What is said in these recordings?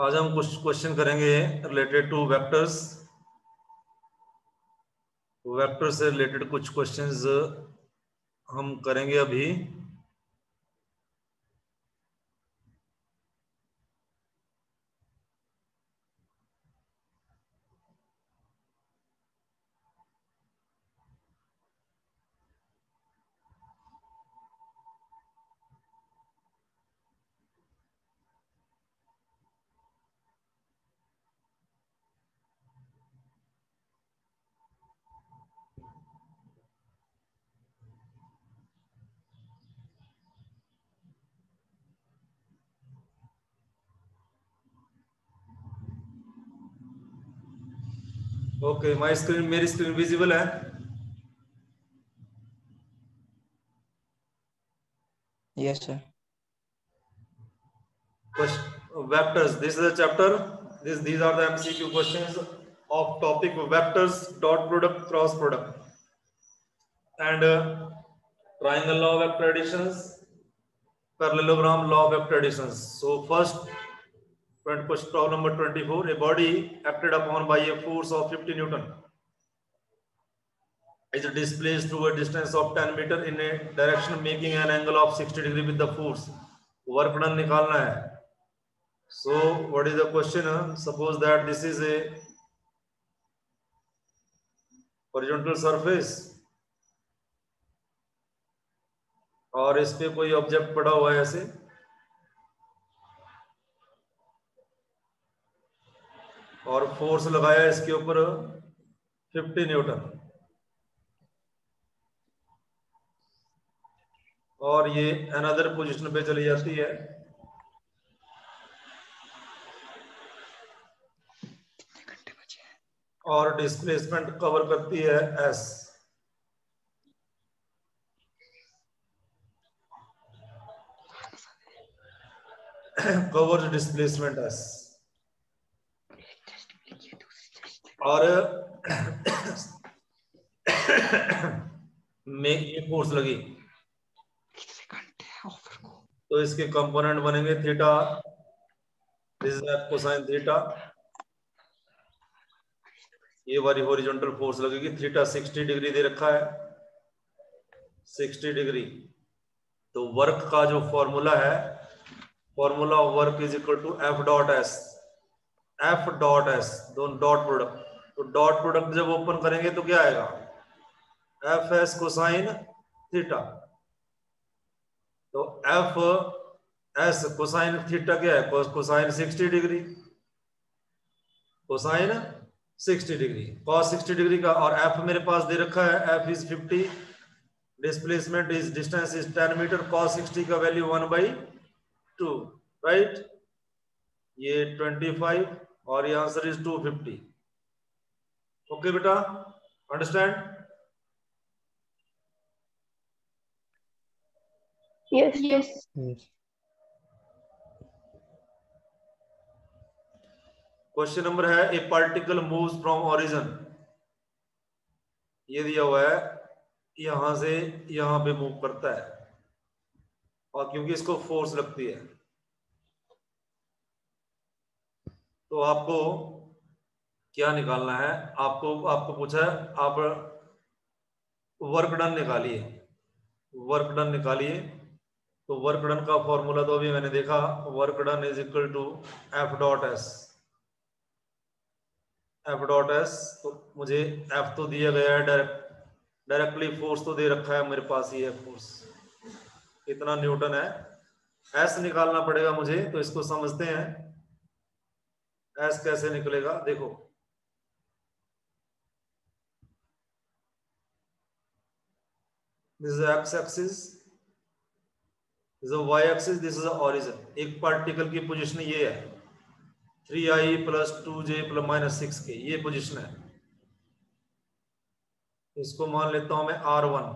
आज हम कुछ क्वेश्चन करेंगे रिलेटेड टू वेक्टर्स। वेक्टर से रिलेटेड कुछ क्वेश्चंस हम करेंगे अभी। ओके, मेरी स्क्रीन विजिबल है? Yes, sir. Vectors. This is a chapter. These are the MCQ questions of topic vectors, dot product, cross product, and triangle law of vector additions, parallelogram law of vector additions. So first, problem number 24. A body acted upon by a force of 50 Newton is displaced through a distance of 10 meter in a direction making an angle of 60 degree with the force. Work done निकालना है. So what is the question? Suppose that this is a horizontal surface और इस पे कोई object पड़ा हुआ है ऐसे, और फोर्स लगाया इसके ऊपर 50 न्यूटन, और ये अनदर पोजीशन पे चली जाती है और डिस्प्लेसमेंट कवर करती है एस। कवर्स डिस्प्लेसमेंट एस, और में ये फोर्स लगी तो इसके कंपोनेंट बनेंगे theta, this is cosine theta. ये वाली हॉरिजॉन्टल फोर्स लगेगी, थीटा 60 डिग्री दे रखा है, 60 डिग्री। तो वर्क का जो फॉर्मूला है, formula of work is equal to F dot S, F dot S, दोनों डॉट प्रोडक्ट। तो डॉट प्रोडक्ट जब ओपन करेंगे तो क्या आएगा, एफ एस कोसाइन थीटा। तो एफ एस कोसाइन थीटा क्या है, cosine 60 degree, cosine 60 degree, cos 60 degree का। और एफ मेरे पास दे रखा है, F is 50, displacement is distance is 10 metre, cos 60 का वैल्यू 1/2, राइट। ये 25 और ये आंसर इज 250। ओके बेटा, understand? Yes, yes. Yes. Question number है, a particle moves from origin. ये दिया हुआ है, यहां से यहां पे मूव करता है, और क्योंकि इसको फोर्स लगती है तो आपको क्या निकालना है, आपको आपको पूछा है आप वर्क डन निकालिए, वर्क डन निकालिए। तो वर्क डन का फॉर्मूला तो अभी मैंने देखा, work done is equal to F dot S, F dot S. तो मुझे एफ तो दिया गया है, डायरेक्टली फोर्स तो दे रखा है मेरे पास, ये फोर्स कितना न्यूटन है, एस निकालना पड़ेगा मुझे। तो इसको समझते हैं, एस कैसे निकलेगा, देखो। This is X axis, this is Y axis, this is origin. एक पार्टिकल की पोजीशन ये है, 3i + 2j ± 6k, ये पोजीशन है। इसको मान लेता हूं मैं R1,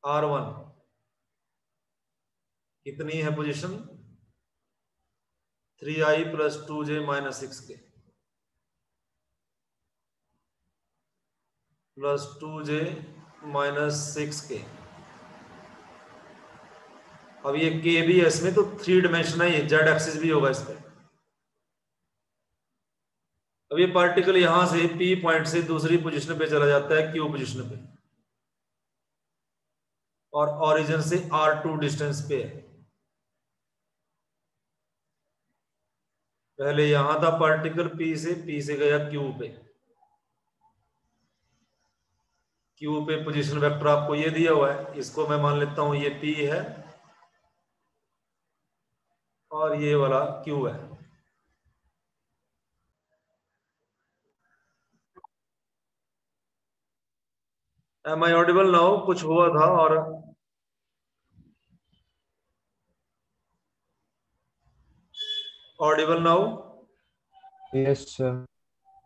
R1 कितनी है position, 3i + 2j - 6k + 2j - 6k। अब ये के भी है इसमें, तो 3 डायमेंशन है, ये जेड एक्सिस भी होगा इस पे। अब ये पार्टिकल यहां से पी पॉइंट से दूसरी पोजीशन पे चला जाता है क्यू पोजीशन पे, और ओरिजिन से R2 डिस्टेंस पे है। पहले यहां था पार्टिकल पी से गया क्यू पे। क्यू पे पोजीशन वेक्टर आपको ये दिया हुआ है, इसको मैं मान लेता हूं ये पी है और ये वाला क्यू है। Am I audible now? कुछ हुआ था और audible now? Yes, sir.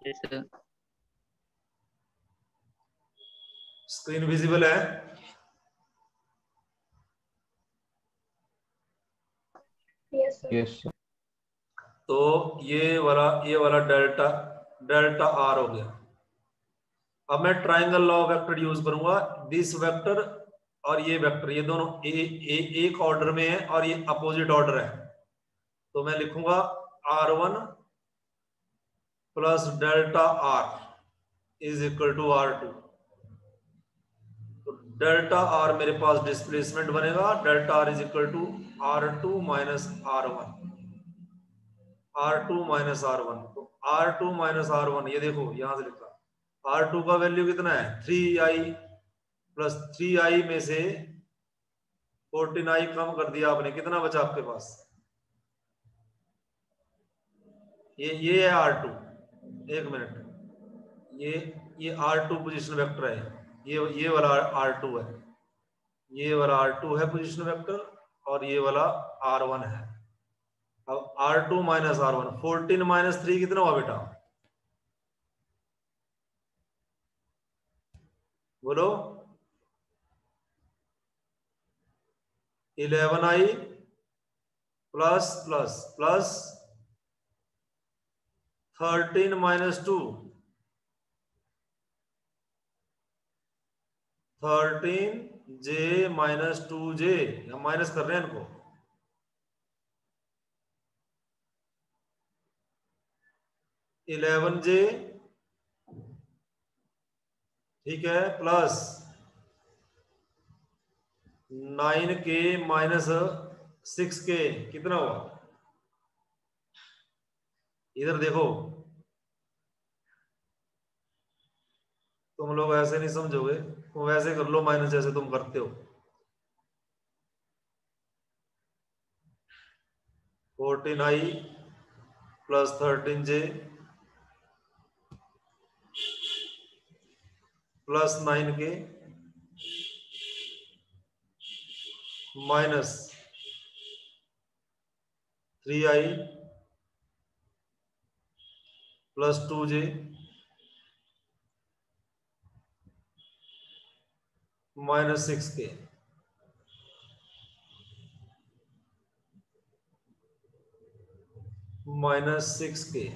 Yes, sir. Screen visible है? Yes, sir. तो ये वाला डेल्टा आर हो गया। अब मैं ट्राइंगल लॉ वेक्टर यूज करूंगा। दिस वेक्टर और ये वेक्टर, ये दोनों एक ऑर्डर में है और ये अपोजिट ऑर्डर है, तो मैं लिखूंगा R1 plus delta R is equal to R2। तो डेल्टा आर मेरे पास डिस्प्लेसमेंट बनेगा, delta R is equal to R2 minus R1, R2 minus R1। तो R2 माइनस R1, ये देखो यहां से लिखा, R2 का वैल्यू कितना है 3i, प्लस 3i में से 14i कम कर दिया आपने, कितना बचा आपके पास? ये है R2। एक मिनट, ये R2 पोजीशन वेक्टर है, ये वाला R2 है, ये वाला R2 है पोजीशन वेक्टर, और ये वाला R1 है। अब R2 माइनस R1, 14 माइनस 3 कितना हुआ बेटा? बोलो। 11i plus plus plus 13 minus 2, 13j minus 2j, हम माइनस कर रहे हैं इनको। (11j) ठीक है, प्लस 9k माइनस 6k, कितना हुआ? इधर देखो, तुम लोग ऐसे नहीं समझोगे, तुम वैसे कर लो माइनस जैसे तुम करते हो। 14i plus 13j plus 9k minus 3i plus 2j minus 6k। Minus 6k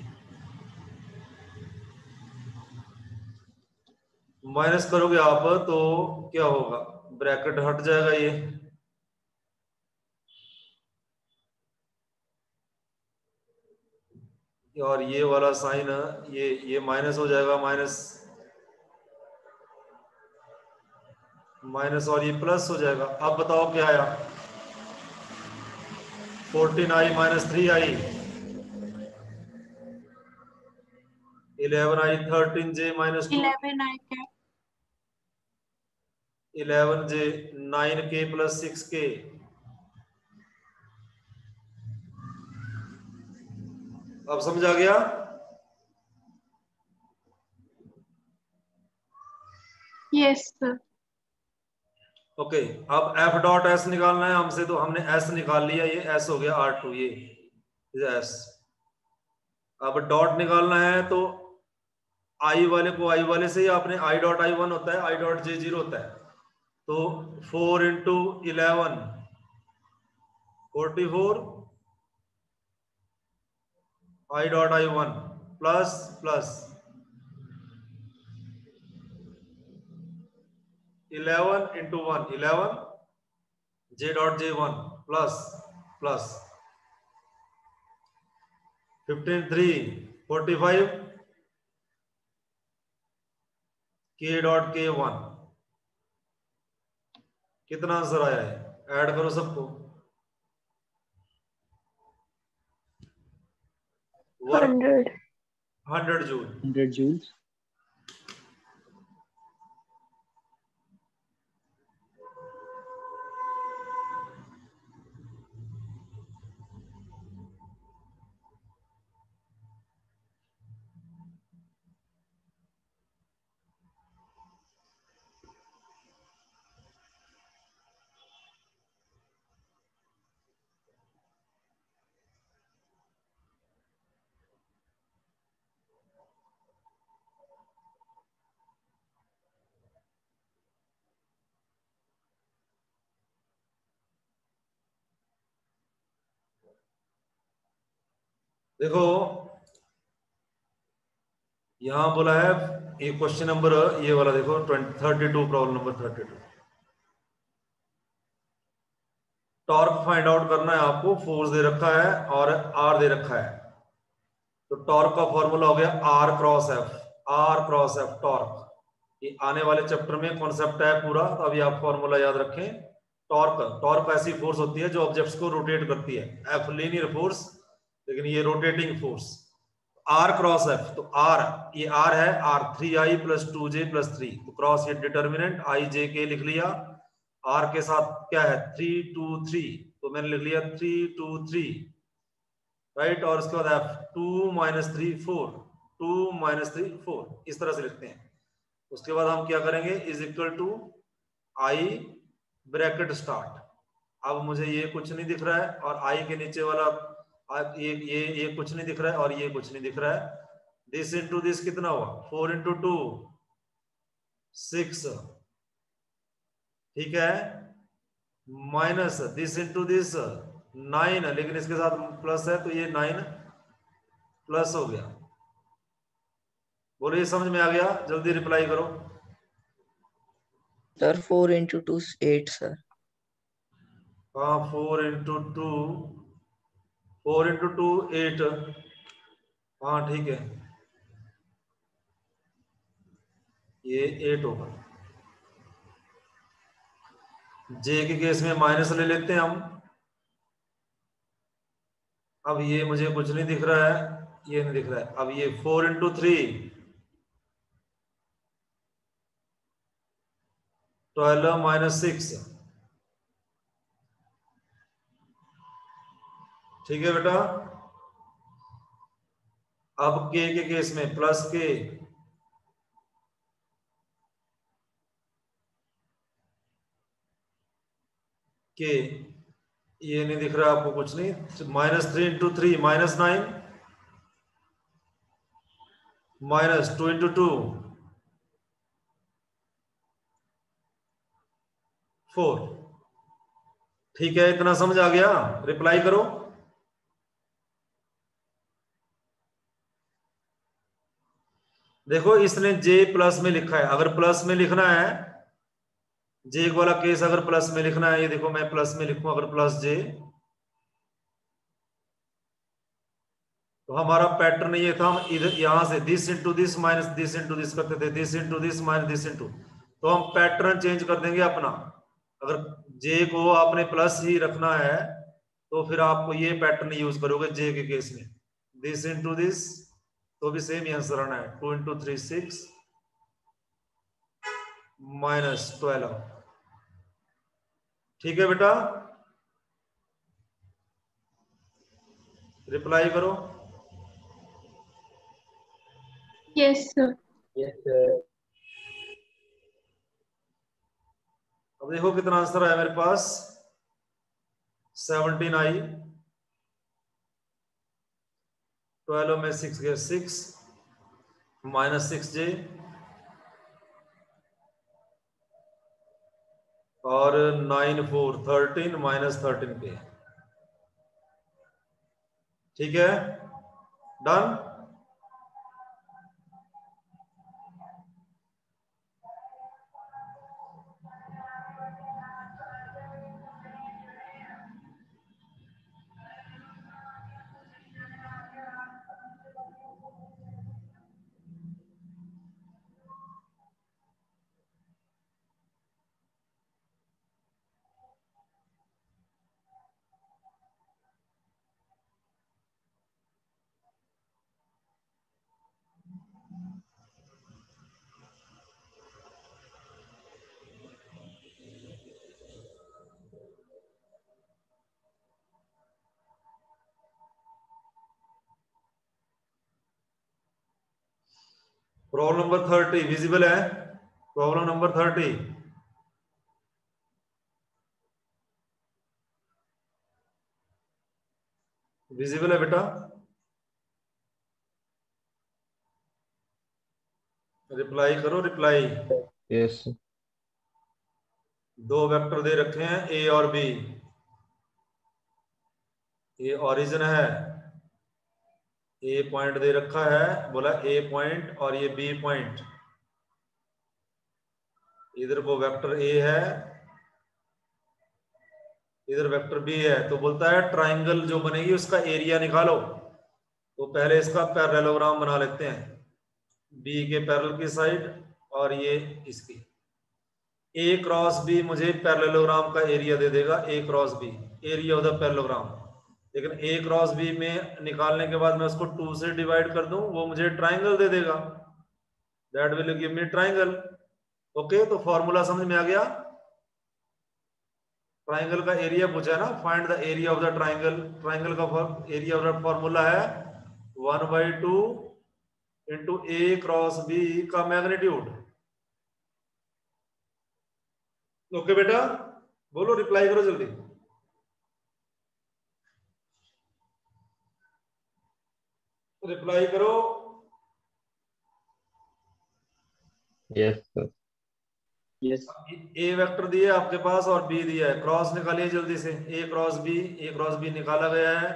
minus करोगे आप तो क्या होगा? ब्रैकेट हट जाएगा ये, और ये वाला साइन ये माइनस हो जाएगा, माइनस और ये प्लस हो जाएगा। अब बताओ क्या आया? 14i minus 3i, 11i, 13j minus 2, 11j, 9k plus 6k। अब समझ आ गया? Yes sir. ओके, अब एफ डॉट एस निकालना है हमसे, तो हमने एस निकाल लिया, ये एस हो गया R2, ये एस। अब डॉट निकालना है तो आई वाले को आई वाले से ही आपने, आई डॉट आई 1 होता है, आई डॉट जे 0 होता है, तो 4 into 11 44, I dot I 1 plus plus 11 into 1 11, J dot J 1 plus plus 15 3 45 k dot k1 कितना आंसर आया है? ऐड करो सबको। वर्क 100. 100 जूल। 100 joules. देखो यहां बोला है ये क्वेश्चन नंबर ये वाला देखो 32 problem number 32। Torque find out करना है आपको। फोर्स दे रखा है और आर दे रखा है। तो टॉर्क का फॉर्मूला हो गया R cross F. R cross F torque. ये आने वाले चैप्टर में कॉन्सेप्ट है पूरा, तो अभी आप फॉर्मूला याद रखें। टॉर्क टॉर्क ऐसी फोर्स होती है जो ऑब्जेक्ट्स को रोटेट करती है। एफ लीनियर फोर्स, लेकिन ये rotating force. R cross F, तो आर ये आर है, आर 3i + 2j + 3, तो क्रॉस ये डिटर्मिनेंट i j k लिख लिया। आर के साथ क्या है 3 2 3, तो मैंने लिख लिया 3 2 3, राइट। और उसके बाद एफ 2 - 3 4, 2 - 3 4, इस तरह से लिखते हैं। उसके बाद हम क्या करेंगे is equal to I bracket start. अब मुझे ये कुछ नहीं दिख रहा है और आई के नीचे वाला ये कुछ नहीं दिख रहा है और ये कुछ नहीं दिख रहा है। दिस इंटू दिस कितना हुआ 4 × 2 6, ठीक है। माइनस दिस इंटू दिस 9, लेकिन इसके साथ प्लस है तो ये 9 प्लस हो गया। बोलिए समझ में आ गया? जल्दी रिप्लाई करो। Sir 4 × 2 8 sir. हाँ 4 × 2 4 × 2 8, हाँ ठीक है, ये 8 होगा। जे के केस में माइनस ले लेते हैं हम। अब ये मुझे कुछ नहीं दिख रहा है, ये नहीं दिख रहा है। अब ये 4 × 3 12 - 6, ठीक है बेटा। अब के केस में प्लस के ये नहीं दिख रहा आपको कुछ नहीं। -3 × 3 -9, -2 × 2 4, ठीक है। इतना समझ आ गया? रिप्लाई करो। देखो इसने जे प्लस में लिखा है, अगर प्लस में लिखना है जे वाला केस, अगर प्लस में लिखना है, ये देखो मैं प्लस में लिखूं अगर प्लस जे, तो हमारा पैटर्न ये था, हम इधर यहां से this into this minus this into this करते थे, this into this minus this into, तो हम पैटर्न चेंज कर देंगे अपना। अगर जे को आपने प्लस ही रखना है तो फिर आपको ये पैटर्न यूज करोगे जे के केस में, दिस इंटू दिस, तो भी सेम ही आंसर आना है 2 × 3 6 -12, ठीक है बेटा। रिप्लाई करो। Yes, sir. Yes, sir. अब देखो कितना आंसर आया मेरे पास 17 आई, 12 में 6 गया 6 -6j और 9 4 13 -13k, ठीक है। डन। प्रॉब्लम नंबर 30 विजिबल है? प्रॉब्लम नंबर 30 विजिबल है बेटा? रिप्लाई करो, रिप्लाई। Yes, sir. दो वेक्टर दे रखे हैं ए और बी। ये ओरिजिन है, ए पॉइंट दे रखा है, बोला ए पॉइंट और ये बी पॉइंट। इधर को वेक्टर ए है, इधर वेक्टर बी है। तो बोलता है ट्राइंगल जो बनेगी उसका एरिया निकालो। तो पहले इसका पैरेललोग्राम बना लेते हैं, बी के पैरेलल की साइड और ये इसकी। ए क्रॉस बी मुझे पैरेललोग्राम का एरिया दे देगा, A cross B, area of the parallelogram. लेकिन ए क्रॉस बी में निकालने के बाद मैं उसको 2 से डिवाइड कर दूं, वो मुझे ट्राइंगल दे देगा, that will give me triangle. Okay, तो फॉर्मूला समझ में आ गया? ट्राइंगल का एरिया पूछा है ना, find the area of the triangle. Triangle का एरिया ऑफ द फॉर्मूला है 1/2 इंटू ए क्रॉस बी का मैग्नीट्यूड। ओके बेटा, बोलो, रिप्लाई करो जल्दी। रिप्लाई करो। Yes, sir. Yes. ए वेक्टर दिए आपके पास और बी दिया है, क्रॉस निकालिए जल्दी से। ए क्रॉस बी, ए क्रॉस बी निकाला गया है,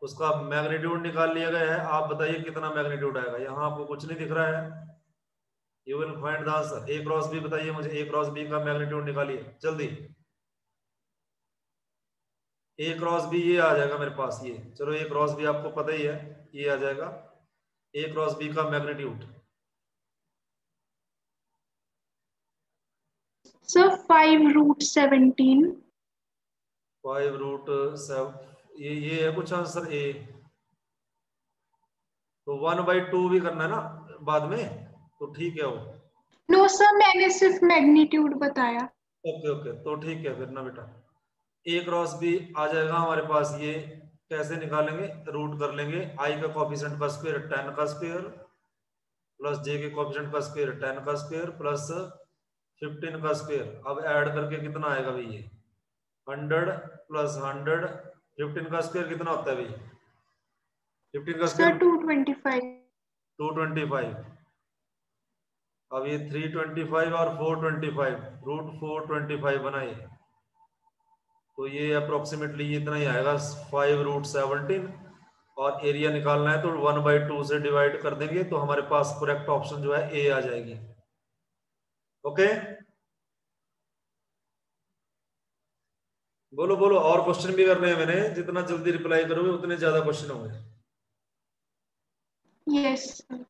उसका मैग्नीट्यूड निकाल लिया गया है। आप बताइए कितना मैग्नीट्यूड आएगा? यहाँ आपको कुछ नहीं दिख रहा है, you will find the answer. A cross B बताइए मुझे, ए क्रॉस बी का मैग्नीट्यूड निकालिए जल्दी। ए क्रॉस बी ये आ जाएगा मेरे पास, ये चलो, ए क्रॉस बी आपको पता ही है, ये आ जाएगा ए क्रॉस बी का मैग्नीट्यूड। Sir, 5√17. 5√7, ये है कुछ आंसर ए। तो 1/2 भी करना है ना बाद में, तो ठीक है वो। No sir, मैंने सिर्फ मैग्नीट्यूड बताया। ओके ओके, तो ठीक है फिर ना बेटा। ए क्रॉस बी आ जाएगा हमारे पास, ये कैसे निकालेंगे? रूट कर लेंगे, आई का कोफिशिएंट का स्क्वायर 10 का स्क्वायर प्लस जे के कोफिशिएंट का स्क्वायर 10 का स्क्वायर प्लस 15 का स्क्वायर। अब ऐड करके कितना आएगा भाई? ये 100 प्लस 100, 15 का स्क्वायर कितना होता है भाई? 15 का Sir, स्क्वायर 225. 225। अब ये 325 और 425, √425 बनाए, तो ये अप्रोक्सीमेटली इतना ही आएगा 5√17। और एरिया निकालना है तो 1/2 से डिवाइड कर देंगे, तो हमारे पास करेक्ट ऑप्शन जो है ए आ जाएगी। ओके, बोलो बोलो, और क्वेश्चन भी करने हैं मैंने, जितना जल्दी रिप्लाई करोगे उतने ज्यादा क्वेश्चन होंगे। Yes sir.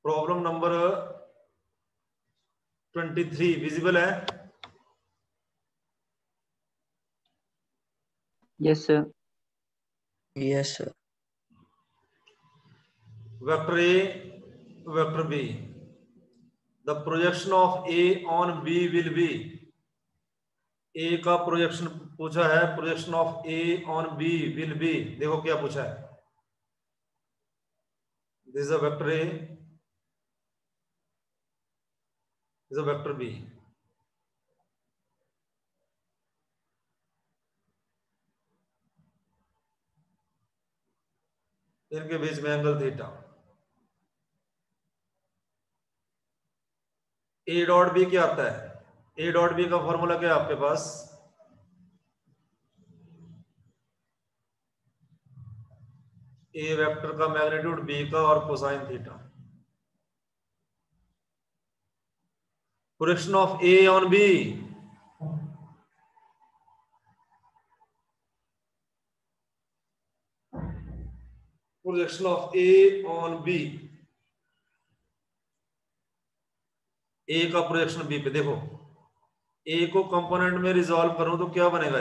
Problem number 23 visible है? Yes, sir. Yes, sir. Vector A, vector B, the projection of A on B will be. A का प्रोजेक्शन पूछा है, projection of A on B will be. देखो क्या पूछा है, this is a vector A, this is a vector B. इनके बीच में angle theta. A dot B क्या आता है? ए डॉट बी का फॉर्मूला क्या है आपके पास? ए वेक्टर का मैग्नीट्यूड बी का और cosine theta. Projection of A on B, projection of A on B, A का प्रोजेक्शन बी पे। देखो ए को कंपोनेंट में रिजॉल्व करूं तो क्या बनेगा?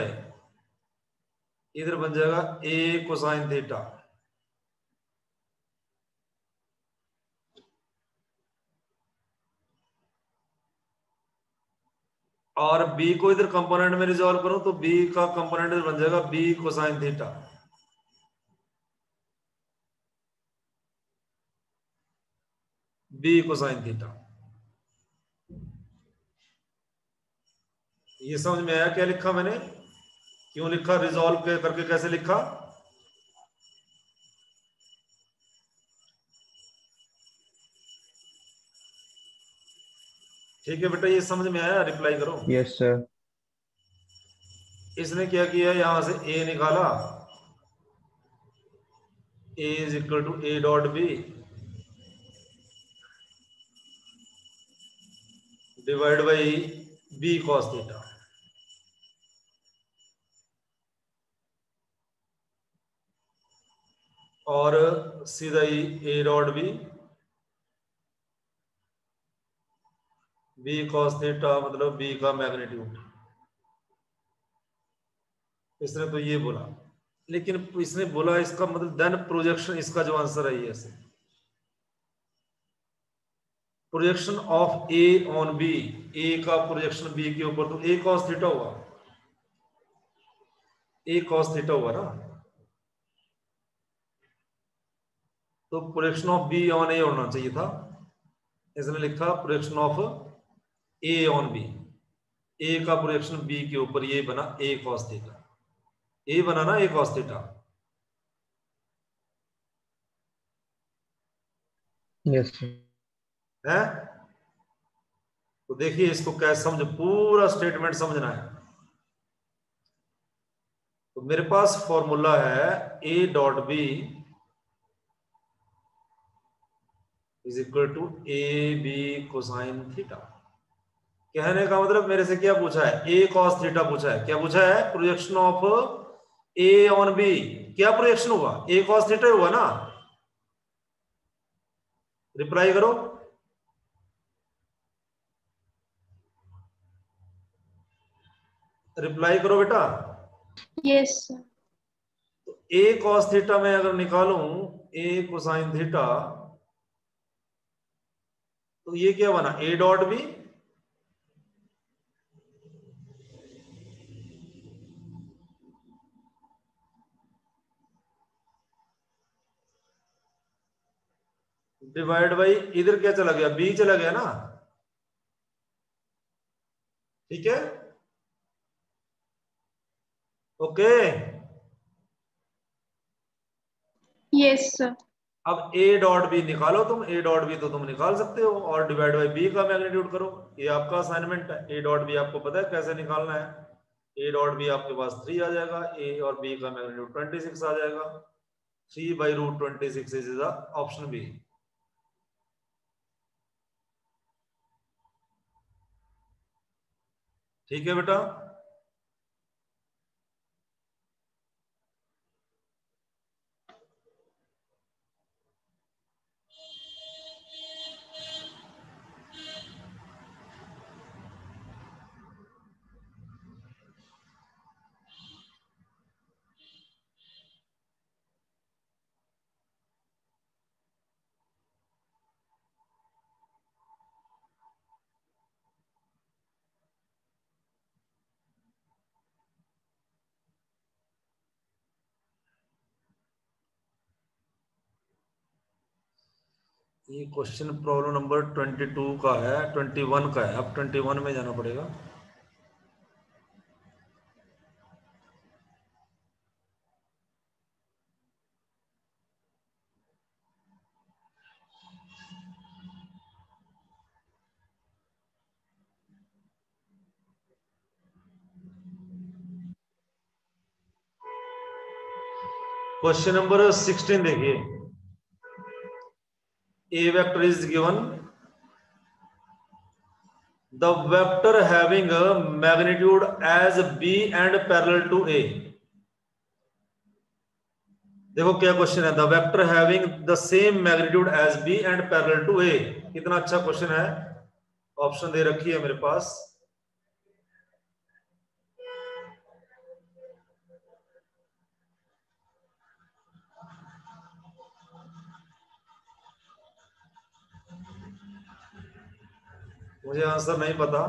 इधर बन जाएगा ए कोसाइन थीटा, और बी को इधर कंपोनेंट में रिजॉल्व करूं तो बी का कंपोनेंट बन जाएगा B cosine theta. B cosine theta. ये समझ में आया क्या लिखा मैंने? क्यों लिखा? रिजॉल्व करके कैसे लिखा? ठीक है बेटा, ये समझ में आया? रिप्लाई करो। Yes sir. इसने क्या किया, यहां से ए निकाला, A is equal to A dot B divide by B cos theta. और सीधा ही A dot B cos theta मतलब बी का मैग्नीट्यूड। इसने तो ये बोला, लेकिन इसने बोला इसका मतलब देन प्रोजेक्शन, इसका जो आंसर है ये ऐसे, projection of A on B, A का प्रोजेक्शन बी के ऊपर, तो ए कॉस थीटा हुआ, ए कॉस थीटा हुआ ना। तो projection of B on A होना चाहिए था। इसने लिखा projection of A on B, A का प्रोजेक्शन बी के ऊपर, ये बना ए कॉस थीटा, ए बना ना ए कॉस थीटा। Yes sir. है? तो देखिए इसको कैसे समझ, पूरा स्टेटमेंट समझना है। तो मेरे पास फॉर्मूला है A dot B is equal to A B cosine theta. कहने का मतलब मेरे से क्या पूछा है? ए कॉस थीटा पूछा है। क्या पूछा है? Projection of A on B. क्या प्रोजेक्शन हुआ? ए कॉस थीटा हुआ ना। रिप्लाई करो। रिप्लाई करो बेटा। Yes sir. तो ए कॉस थीटा में अगर निकालूं ए कोसाइन थीटा, तो ये क्या बना? A dot B divide by, इधर क्या चला गया? बी चला गया ना। ठीक है, ओके। Yes sir. अब ए डॉट बी निकालो तुम, ए डॉट बी तो तुम निकाल सकते हो, और डिवाइड बाई बी का मैग्नीट्यूड करो। ये आपका असाइनमेंट है। ए डॉट बी आपको पता है कैसे निकालना है। ए डॉट बी आपके पास 3 आ जाएगा, ए और बी का मैग्नीट्यूड 26 आ जाएगा। 3/√26 इज ऑप्शन बी। ठीक है बेटा। ये क्वेश्चन प्रॉब्लम नंबर 22 का है, 21 का है। अब 21 में जाना पड़ेगा। क्वेश्चन नंबर 16 देखिए, A vector is given, the vector having magnitude as B and parallel to A. देखो क्या क्वेश्चन है, the vector having the same magnitude as B and parallel to A. कितना अच्छा क्वेश्चन है, ऑप्शन दे रखी है मेरे पास। मुझे आंसर नहीं पता,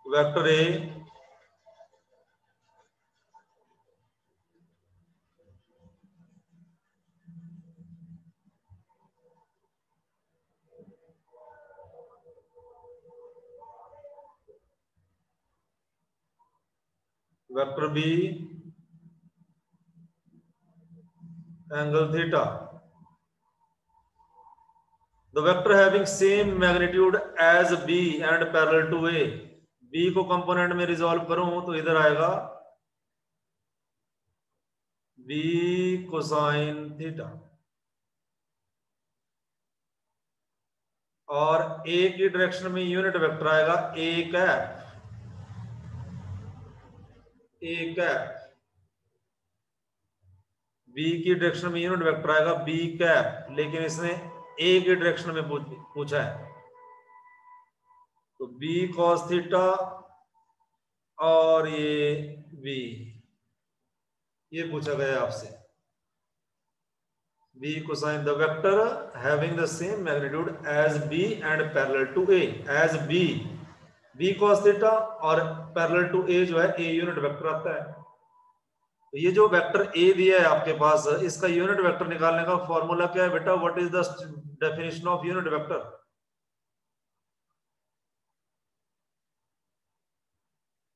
vector A vector B angle theta, the vector having same magnitude as B and parallel to A. B को कंपोनेंट में रिजॉल्व करूं तो इधर आएगा बी कोसाइन थीटा, और ए की डायरेक्शन में यूनिट वेक्टर आएगा A cap, A cap. B की डायरेक्शन में यूनिट वेक्टर आएगा बी कैप, लेकिन इसने ए की डायरेक्शन में पूछा है, तो बी कॉस थीटा और ये बी, ये पूछा गया आपसे। B cosine the vector having the same magnitude as B and parallel to A, as B, B cos theta, और पैरेलल टू ए जो है ए यूनिट वेक्टर आता है। तो ये जो वेक्टर ए दिया है आपके पास, इसका यूनिट वेक्टर निकालने का फॉर्मूला क्या है बेटा? What is the definition of unit vector?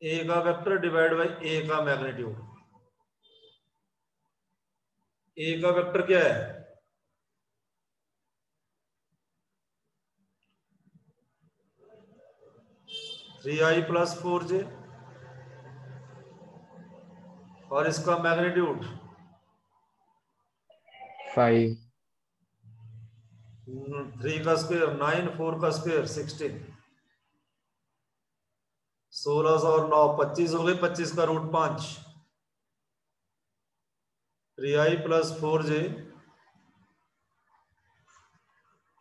A का वेक्टर डिवाइड बाई ए का मैग्नीट्यूड। ए का वेक्टर क्या है? थ्री आई प्लस 4j, और इसका मैग्नीट्यूड 5, 3 का स्क्वायर 9, 4 का स्क्वायर 16, 16 और 9 25 हो गए, 25 का root 5, 3i plus 4j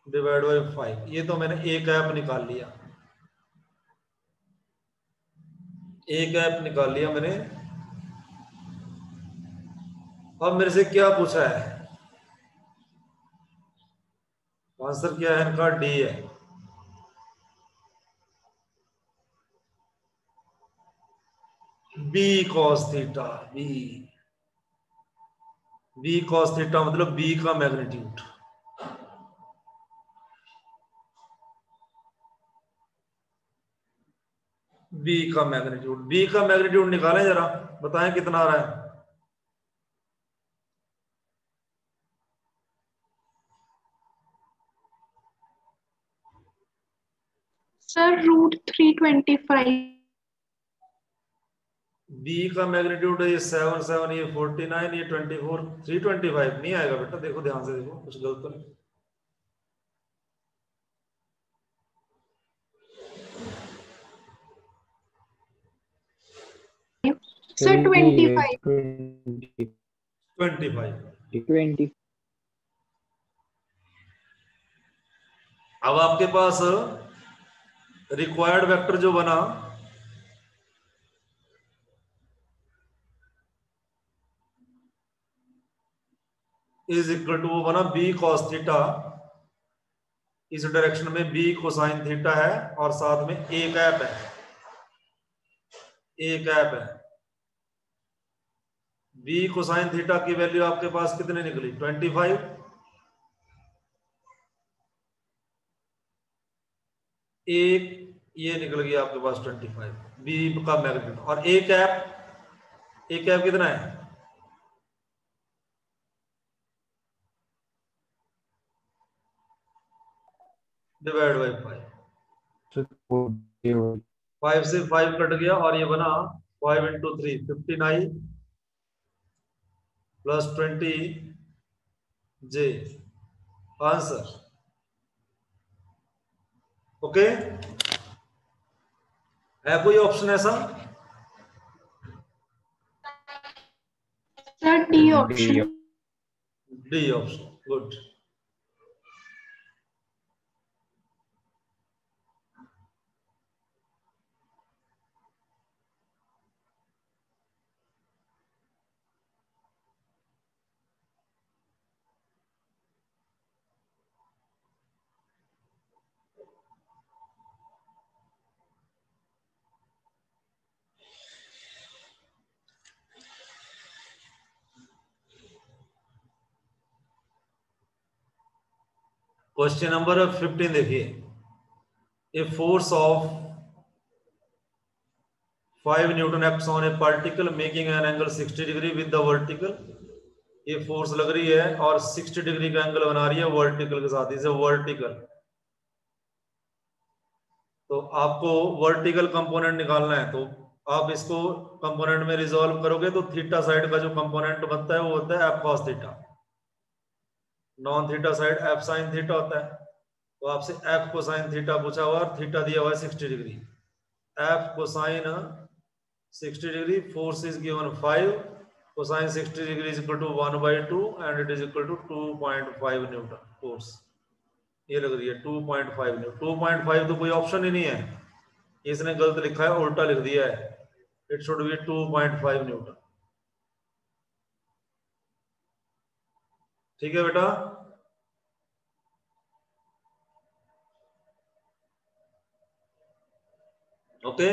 divide by 5। ये तो मैंने ए कैप निकाल लिया, ए कैप निकाल लिया मैंने। अब मेरे से क्या पूछा है? आंसर क्या है इनका? डी है। B cos theta, B cos theta मतलब बी का मैग्नीट्यूड। बी का मैग्नीट्यूड, बी का मैग्नीट्यूड निकालें जरा, बताएं कितना आ रहा है? सर √325। बी का मैग्नीट्यूड है ये 7, 7 ये 49, ये 24, 325 नहीं आएगा बेटा। देखो ध्यान से देखो, कुछ गलत तो नहीं। सर 25। 25। अब आपके पास रिक्वायर्ड वेक्टर जो बना, इज इक्वल टू, वो बना बी कॉस थीटा, इस डायरेक्शन में बी कोसाइन थीटा है, और साथ में ए कैप है, ए कैप है। बी कोसाइन थीटा की वैल्यू आपके पास कितने निकली? 25। एक ये निकल गया आपके पास 25, बी का मैग्नीट्यूड। और ए कैप कितना है? डिवाइड बाई 5, सर 4 5 से 5 कट गया और ये बना 5 into 3 59 प्लस 20 जे आंसर। ओके, है कोई ऑप्शन ऐसा? Sir D option. D option, good. Question number 15 देखिए, a force of 5 Newton acts on A particle making an angle 60 degree with the vertical. ये फोर्स लग रही है और 60 डिग्री का एंगल बना रही है वर्टिकल के साथ, इसे वर्टिकल। तो आपको वर्टिकल कंपोनेंट निकालना है, तो आप इसको कंपोनेंट में रिजॉल्व करोगे तो थीटा साइड का जो कंपोनेंट बनता है वो होता है F cos theta, non theta side F sine theta होता है। तो आपसे एफ कोसाइन थीटा पूछा हुआ और थीटा दिया हुआ है 60 degree. F cosine 60 degree, force is given 5, cosine 60 degree is equal to 1/2 and it is equal to 2.5 newton force. ये लग रही है 2.5 न्यूटन। 2.5 तो कोई ऑप्शन ही नहीं है, इसने गलत लिखा है, उल्टा लिख दिया है, इट शुड बी 2.5 न्यूटन। ठीक है बेटा, ओके।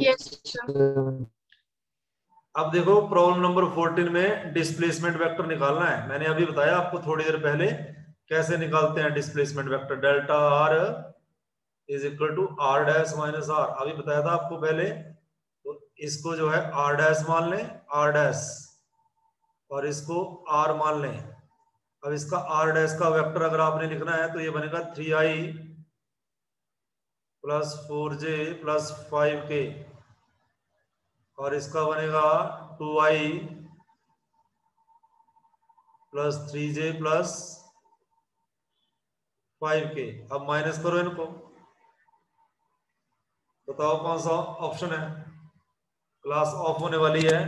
Yes sir. अब देखो प्रॉब्लम नंबर 14 में डिस्प्लेसमेंट वेक्टर निकालना है। मैंने अभी बताया आपको थोड़ी देर पहले कैसे निकालते हैं displacement vector, delta R is equal to R dash minus R, अभी बताया था आपको पहले। तो इसको जो है आर डैश मान लें, आर डैश, और इसको आर मान लें। अब इसका आर डैश का वेक्टर अगर आपने लिखना है तो ये बनेगा 3i plus 4j plus 5k, और इसका बनेगा 2i plus 3j plus 5k। अब माइनस करो इनको, बताओ कौन सा ऑप्शन है। क्लास ऑफ होने वाली है।